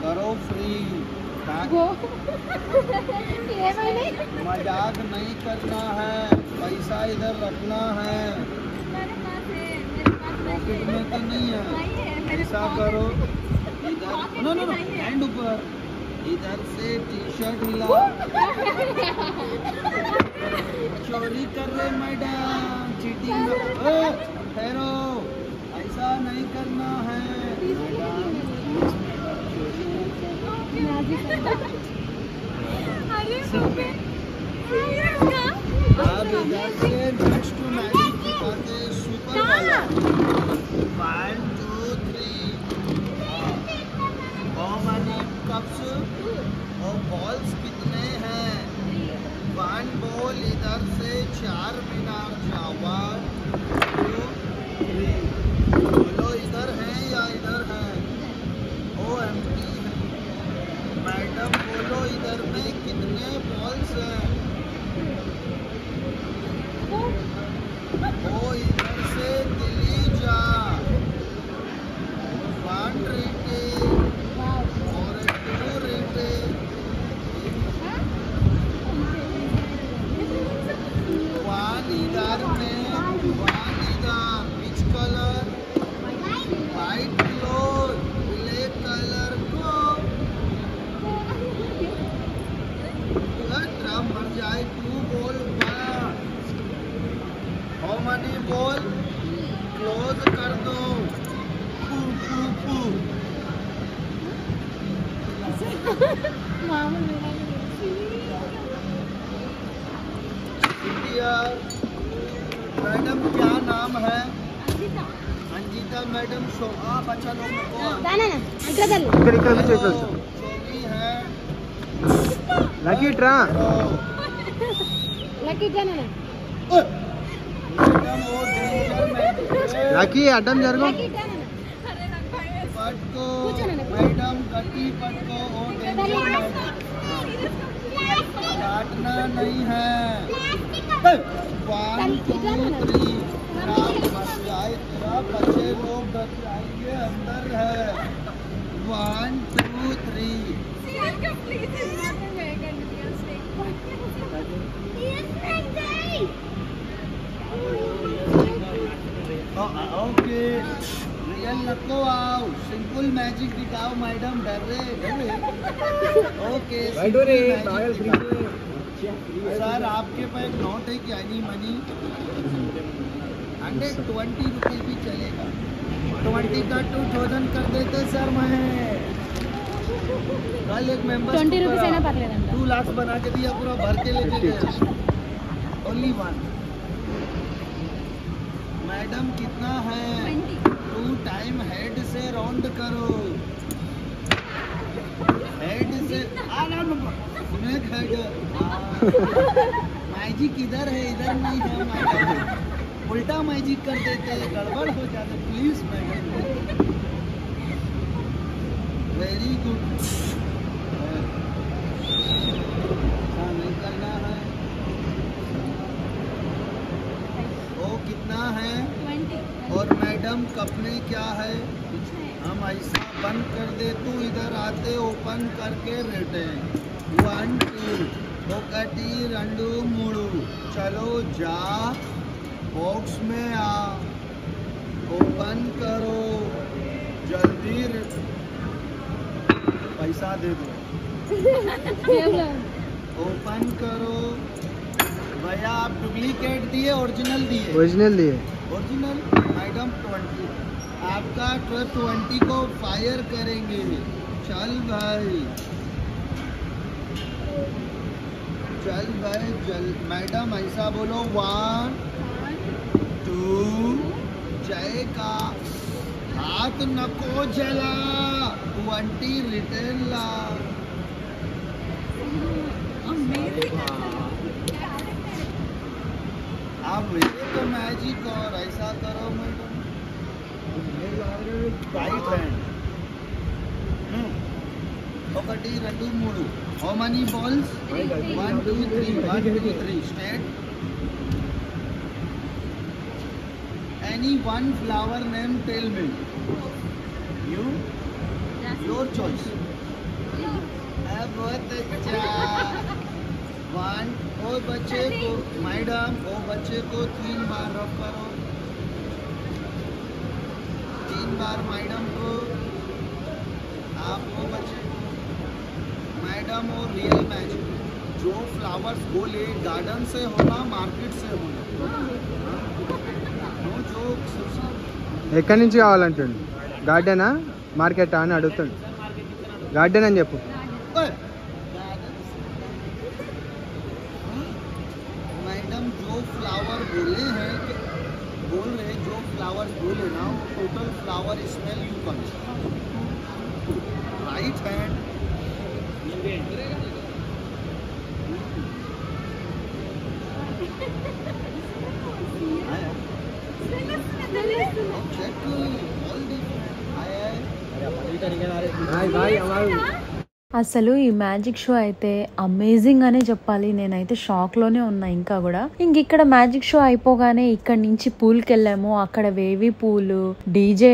करो फ्री। मजाक नहीं करना है, पैसा इधर रखना है, पॉकेट में तो नहीं है। ऐसा करो, इधर नो नो नो हैंड ऊपर, इधर से टी शर्ट हिला। चोरी कर रहे मैडम, चीटिंग। ठहरो, ऐसा नहीं करना है मैडम। अब इधर से नेक्स्ट टू मैजिक दिखाते सुपर वाला 1 2 3 हाउ मेनी कप्स और बॉल्स कितने हैं 1 बॉल इधर से 4 मीनार जावा 2 3 बोलो इधर है या इधर है ओ एम्प्टी है मैडम बोलो इधर में कितने बॉल्स हैं ओ इधर से दिल्ली जा 1 रेटे और 2 रेटे 1 इधर में 1 इधर which colour white cloth black colour को ड्रम मर जाए 2 ball how many ball close कर दो पू पू पू मैडम क्या नाम है अंजिता मैडम शोभा बच्चा लोग को चोरी है లక్కీ ట్రా मैडम वो डेंजर मैजिक లక్కీ అడ్డం జరుగు पटको मैडम गति पटको वो डेंजर मैजिक काटना नहीं है 1 2 3 राम बच जाए तेरा बच्चे लोग डर जाएंगे अंदर है 1 2 3 ओके रियल नको आओ सिंपल मैजिक दिखाओ मैडम डर रहे ओके सर आपके पास नोट है क्या एनी मनी 120 रुपये भी चलेगा 20 का 2000 कर देते सर मैं कल एक मेंबर 20 रुपीस అయినా పర్లేదంట 2 लाख बना के दिया पूरा भर के लेके गया ओनली 1 मैडम कितना है 2 टाइम हेड से राउंड करो हेड से हेड मैजिक इधर है इधर नहीं है मैडम उल्टा मैजिक कर देते गड़बड़ हो जाते प्लीज मैडम वेरी गुड नहीं करना है वो कितना है 20 और मैडम कप में क्या है हम ऐसा बंद कर दे तू इधर आते ओपन करके रेटे 1 2 ఒకటి 2 3 चलो जा बॉक्स में आ ओपन करो जल्दी पैसा दे दो ओपन करो भैया आप डुप्लीकेट दिए ओरिजिनल दिए ओरिजिनल मैडम 20 आपका 20 को फायर करेंगे चल भाई चल मैडम ऐसा बोलो 1 2 जय का हाथ नको जला 20 रिटर्न ला आप एक मैजिक और ऐसा करो मैडम राइट हैंड ఒకటి 2 3 how many balls 1 2 3 1 2 3 straight any one flower name tell me you your choice बहुत अच्छा 1 ओ बच्चे को मैडम ओ बच्चे को 3 बार रब करो 3 बार मैडम को आप वो बच्चे को मैडम और रियल मैजिक जो फ्लावर्स बोले गार्डन से होना मार्केट से होना जो ఎక్కడి నుంచి కావాలంటుండు గార్డెనా మార్కెటా అని అడుగుతుండు గార్డెన్ అని చెప్పు मैडम जो फ्लावर बोले हैं बोल रहे जो फ्लावर बोले ना total flower smell you come right hand అసలు ఈ మ్యాజిక్ షో అయితే అమేజింగ్ అనే చెప్పాలి. నేనైతే షాక్ లోనే ఉన్నా. ఇంకా కూడా ఇక్కడ మ్యాజిక్ షో అయిపోగానే ఇక్కడ నుంచి పూల్ కి వెళ్ళాము. అక్కడ వేవి పూలు, డీజే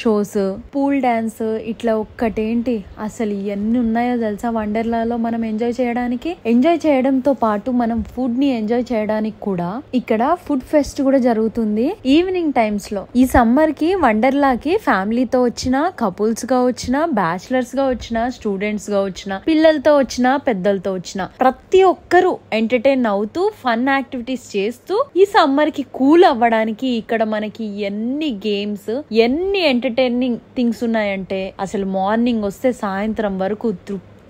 షోస్, పూల్ డాన్స్, ఇట్లా ఒక్కటేంటి అసలు ఎన్ని ఉన్నాయో తెలుసా వండర్లాలో మనం ఎంజాయ్ చేయడానికి. ఎంజాయ్ చేయడంతో పాటు మనం ఫుడ్ ని ఎంజాయ్ చేయడానికి కూడా ఇక్కడ ఫుడ్ ఫెస్ట్ కూడా జరుగుతుంది ఈవినింగ్ టైమ్స్ లో. ఈ సమ్మర్ కి వండర్లాకి ఫ్యామిలీతో వచ్చిన, కపుల్స్ గా వచ్చిన, బ్యాచిలర్స్ గా వచ్చిన, స్టూడెంట్స్ గా వచ్చిన, పిల్లలతో వచ్చిన, పెద్దలతో వచ్చిన ప్రతి ఒక్కరూ ఎంటర్టైన్ అవుతూ ఫన్ యాక్టివిటీస్ చేస్తూ ఈ సమ్మర్ కి కూల్ అవ్వడానికి ఇక్కడ మనకి ఎన్ని గేమ్స్, ఎన్ని ఎంటర్టైనింగ్ థింగ్స్ ఉన్నాయంటే అసలు మార్నింగ్ వస్తే సాయంత్రం వరకు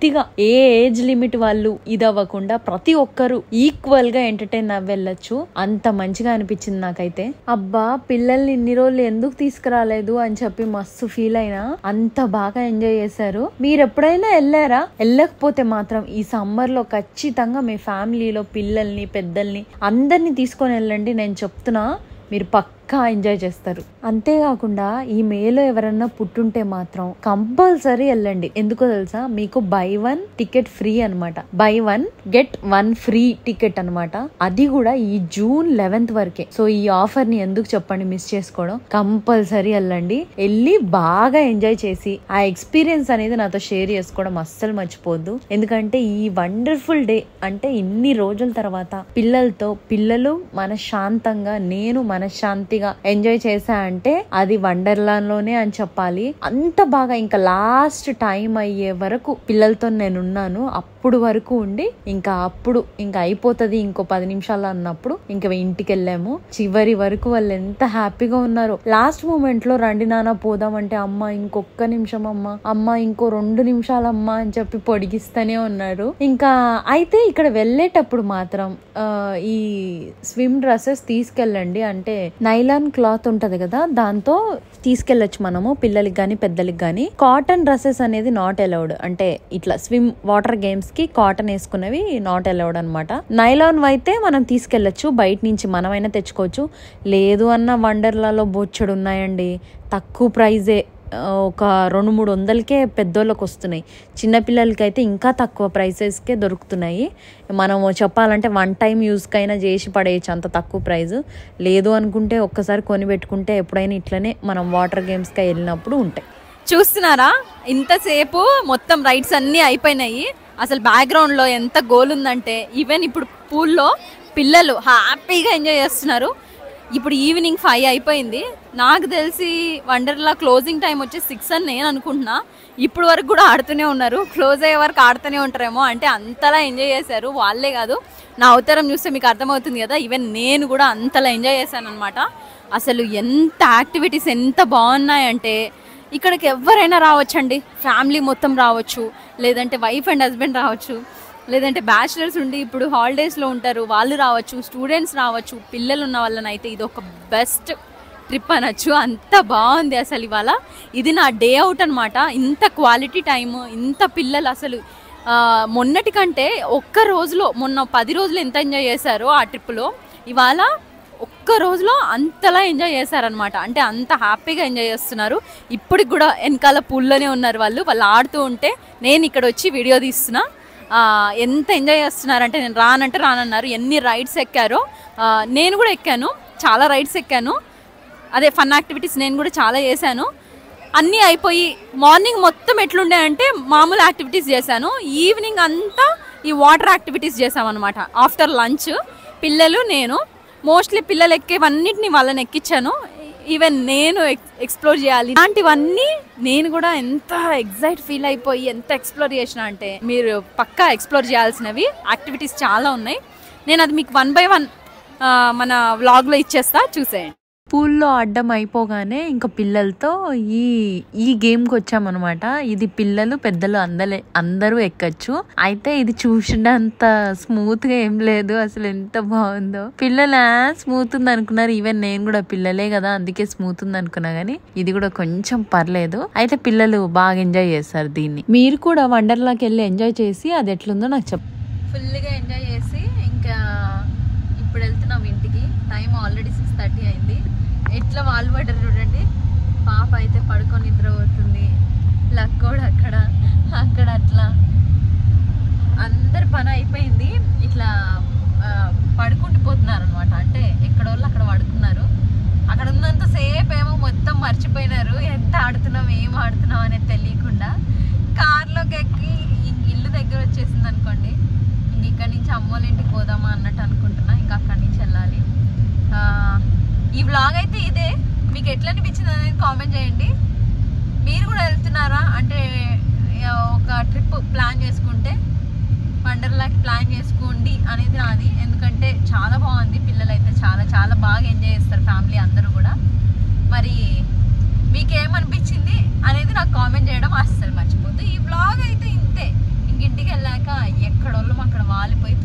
పూర్తిగా ఏ ఏజ్ లిమిట్ వాళ్ళు ఇదవ్వకుండా ప్రతి ఒక్కరు ఈక్వల్ గా ఎంటర్టైన్ అవ్వెళ్ళచ్చు. అంత మంచిగా అనిపించింది నాకైతే. అబ్బా పిల్లల్ని ఇన్ని రోజులు ఎందుకు తీసుకురాలేదు అని చెప్పి మస్తు ఫీల్ అయినా. అంత బాగా ఎంజాయ్ చేశారు. మీరు ఎప్పుడైనా వెళ్ళారా? వెళ్ళకపోతే మాత్రం ఈ సమ్మర్ లో ఖచ్చితంగా మీ ఫ్యామిలీలో పిల్లల్ని, పెద్దల్ని అందరినీ తీసుకొని వెళ్ళండి. నేను చెప్తున్నా మీరు పక్కా ఎంజాయ్ చేస్తారు. అంతేకాకుండా ఈ మేలో ఎవరన్నా పుట్టుంటే మాత్రం కంపల్సరీ వెళ్ళండి. ఎందుకో తెలుసా? మీకు బై 1 టికెట్ ఫ్రీ అనమాట. బై 1 గెట్ 1 ఫ్రీ టికెట్ అనమాట. అది కూడా ఈ జూన్ 11th వరకే. సో ఈ ఆఫర్ ని ఎందుకు చెప్పండి మిస్ చేసుకోవడం. కంపల్సరీ వెళ్ళండి. వెళ్ళి బాగా ఎంజాయ్ చేసి ఆ ఎక్స్పీరియన్స్ అనేది నాతో షేర్ చేసుకోవడం అస్సలు మర్చిపోద్దు. ఎందుకంటే ఈ వండర్ఫుల్ డే అంటే ఇన్ని రోజుల తర్వాత పిల్లలు మనశ్శాంతంగా, నేను మనశ్శాంతిగా ఎంజాయ్ చేశా అంటే అది వండర్లాలోనే అని చెప్పాలి. అంత బాగా ఇంకా లాస్ట్ టైం అయ్యే వరకు పిల్లలతో నేనున్నాను. అప్పుడు వరకు ఉండి ఇంకా అయిపోతుంది ఇంకో 10 నిమిషాలు అన్నప్పుడు ఇంకా ఇంటికి వెళ్ళాము. చివరి వరకు వాళ్ళు ఎంత హ్యాపీగా ఉన్నారు. లాస్ట్ మూమెంట్ లో రండి నాన్న పోదామంటే అమ్మ ఇంకొక నిమిషం అమ్మ ఇంకో 2 నిమిషాలమ్మా అని చెప్పి పొడిగిస్తూనే ఉన్నారు. ఇంకా అయితే ఇక్కడ వెళ్ళేటప్పుడు మాత్రం ఈ స్విమ్ డ్రెస్సెస్ తీసుకెళ్ళండి. అంటే నైలాన్ క్లాత్ ఉంటది కదా, దాంతో తీసుకెళ్లొచ్చు మనము, పిల్లలకి గానీ పెద్దలకి గానీ. కాటన్ డ్రెస్సెస్ అనేది నాట్ అలౌడ్. అంటే ఇట్లా స్విమ్ వాటర్ గేమ్స్ కి కాటన్ వేసుకున్నవి నాట్ అలౌడ్ అనమాట. నైలాన్ అయితే మనం తీసుకెళ్లొచ్చు, బయట నుంచి మనమైనా తెచ్చుకోవచ్చు. లేదు అన్న వండర్లాలో బొచ్చెడు ఉన్నాయండి. తక్కువ ప్రైజే, ఒక 200-300కే పెద్దోళ్ళకి వస్తున్నాయి. చిన్నపిల్లలకి అయితే ఇంకా తక్కువ ప్రైసెస్కే దొరుకుతున్నాయి. మనము చెప్పాలంటే 1 టైం యూస్కైనా చేసి పడేయచ్చు, అంత తక్కువ ప్రైస్. లేదు అనుకుంటే ఒక్కసారి కొని పెట్టుకుంటే ఎప్పుడైనా ఇట్లనే మనం వాటర్ గేమ్స్కి వెళ్ళినప్పుడు ఉంటాయి. చూస్తున్నారా ఇంతసేపు మొత్తం రైడ్స్ అన్నీ అయిపోయినాయి. అసలు బ్యాక్గ్రౌండ్లో ఎంత గోల్ ఉందంటే ఈవెన్ ఇప్పుడు పూల్లో పిల్లలు హ్యాపీగా ఎంజాయ్ చేస్తున్నారు. ఇప్పుడు ఈవినింగ్ 5 అయిపోయింది. నాకు తెలిసి వండర్లా క్లోజింగ్ టైం వచ్చి 6 అని నేను అనుకుంటున్నా. ఇప్పుడు వరకు కూడా ఆడుతూనే ఉన్నారు. క్లోజ్ అయ్యే వరకు ఆడుతూనే ఉంటారేమో. అంటే అంతలా ఎంజాయ్ చేశారు. వాళ్ళే కాదు, నా అవతారం చూస్తే మీకు అర్థమవుతుంది కదా, ఈవెన్ నేను కూడా అంతలా ఎంజాయ్ చేశాను అనమాట. అసలు ఎంత యాక్టివిటీస్ ఎంత బాగున్నాయంటే ఇక్కడికి ఎవరైనా రావచ్చండి. ఫ్యామిలీ మొత్తం రావచ్చు, లేదంటే వైఫ్ అండ్ హస్బెండ్ రావచ్చు, లేదంటే బ్యాచిలర్స్ ఉండి ఇప్పుడు హాలిడేస్లో ఉంటారు వాళ్ళు రావచ్చు, స్టూడెంట్స్ రావచ్చు. పిల్లలు ఉన్న వాళ్ళనైతే ఇది ఒక బెస్ట్ ట్రిప్ అనొచ్చు. అంత బాగుంది అసలు ఇవాళ. ఇది నా డే అవుట్ అనమాట. ఇంత క్వాలిటీ టైము, ఇంత పిల్లలు అసలు మొన్నటి కంటే ఒక్క రోజులో, మొన్న 10 రోజులు ఎంత ఎంజాయ్ చేశారో ఆ ట్రిప్లో, ఇవాళ ఒక్క రోజులో అంతలా ఎంజాయ్ చేశారనమాట. అంటే అంత హ్యాపీగా ఎంజాయ్ చేస్తున్నారు. ఇప్పటికి కూడా వెనకాల పూల్లోనే ఉన్నారు వాళ్ళు ఆడుతూ ఉంటే నేను ఇక్కడ వచ్చి వీడియో తీస్తున్నా. ఎంత ఎంజాయ్ చేస్తున్నారంటే నేను రానంటే రానన్నారు. ఎన్ని రైడ్స్ ఎక్కారో నేను కూడా ఎక్కాను, చాలా రైడ్స్ ఎక్కాను. అదే ఫన్ యాక్టివిటీస్ నేను కూడా చాలా చేశాను. అన్నీ అయిపోయి మార్నింగ్ మొత్తం ఎట్లుండే అంటే మామూలు యాక్టివిటీస్ చేశాను. ఈవినింగ్ అంతా ఈ వాటర్ యాక్టివిటీస్ చేసామన్నమాట. ఆఫ్టర్ లంచ్ పిల్లలు, నేను మోస్ట్లీ పిల్లలు ఎక్కేవన్నిటిని వాళ్ళని ఎక్కించాను. ఈవెన్ నేను ఎక్స్ప్లోర్ చేయాలి ఇలాంటివన్నీ నేను కూడా ఎంత ఎగ్జైట్ ఫీల్ అయిపోయి ఎంత ఎక్స్ప్లోర్ చేసిన అంటే మీరు పక్కా ఎక్స్ప్లోర్ చేయాల్సినవి యాక్టివిటీస్ చాలా ఉన్నాయి. నేను అది మీకు 1 by 1 మన వ్లాగ్లో ఇచ్చేస్తా, చూసేయండి. పూల్లో ఆడడం అయిపోగానే ఇంకా పిల్లలతో ఈ గేమ్కి వచ్చామన్నమాట. ఇది పిల్లలు పెద్దలు అందరూ ఎక్కచ్చు. అయితే ఇది చూసినంత స్మూత్ గా ఏం లేదు, అసలు ఎంత బాగుందో. పిల్లలు స్మూత్ ఉంది అనుకున్నారు, ఈవెన్ నేను కూడా పిల్లలే కదా అందుకే స్మూత్ ఉంది అనుకున్నా గానీ ఇది కూడా కొంచెం పర్లేదు. అయితే పిల్లలు బాగా ఎంజాయ్ చేస్తారు దీన్ని. మీరు కూడా వండర్లాకి వెళ్ళి ఎంజాయ్ చేసి అది ఎట్లుందో నాకు ఫుల్గా ఎంజాయ్ చేసి ఇంకా ఇప్పుడు వెళ్తున్నాం ఇంటికి. టైం ఆల్రెడీ 6:30 అయింది. ఎట్లా వాళ్ళు పడ్డారు చూడండి. పాప అయితే పడుకొని నిద్ర పోతుంది, లక్కోడు అక్కడ అట్లా అందరి పని అయిపోయింది. ఇట్లా పడుకుంటుపోతున్నారు అనమాట. అంటే ఎక్కడోళ్ళు అక్కడ పడుకున్నారు. అక్కడ ఉన్నంతసేపు ఏమో మొత్తం మర్చిపోయినారు ఎంత ఆడుతున్నాం ఏం ఆడుతున్నాం అనేది తెలియకుండా. కార్లోకి ఎక్కి ఇల్లు దగ్గర వచ్చేసింది అనుకోండి. ఇంక ఇక్కడి నుంచి అమ్మోళ్ళ ఇంటికి పోదామా అన్నట్టు అనుకుంటున్నా. ఇంకా అక్కడి నుంచి వెళ్ళాలి. ఈ వ్లాగ్ అయితే ఇదే. మీకు ఎట్లా అనిపించింది అనేది కామెంట్ చేయండి. మీరు కూడా వెళ్తున్నారా అంటే ఒక ట్రిప్ ప్లాన్ చేసుకుంటే వండర్లాకి ప్లాన్ చేసుకోండి అనేది నాది. ఎందుకంటే చాలా బాగుంది. పిల్లలు అయితే చాలా చాలా బాగా ఎంజాయ్ చేస్తారు, ఫ్యామిలీ అందరూ కూడా. మరి మీకేమనిపించింది అనేది నాకు కామెంట్ చేయడం అస్సలు మర్చిపోద్దు. ఈ వ్లాగ్ అయితే ఇంతే. ఇంటికి వెళ్ళాక ఎక్కడోళ్ళం అక్కడ వాలిపోయి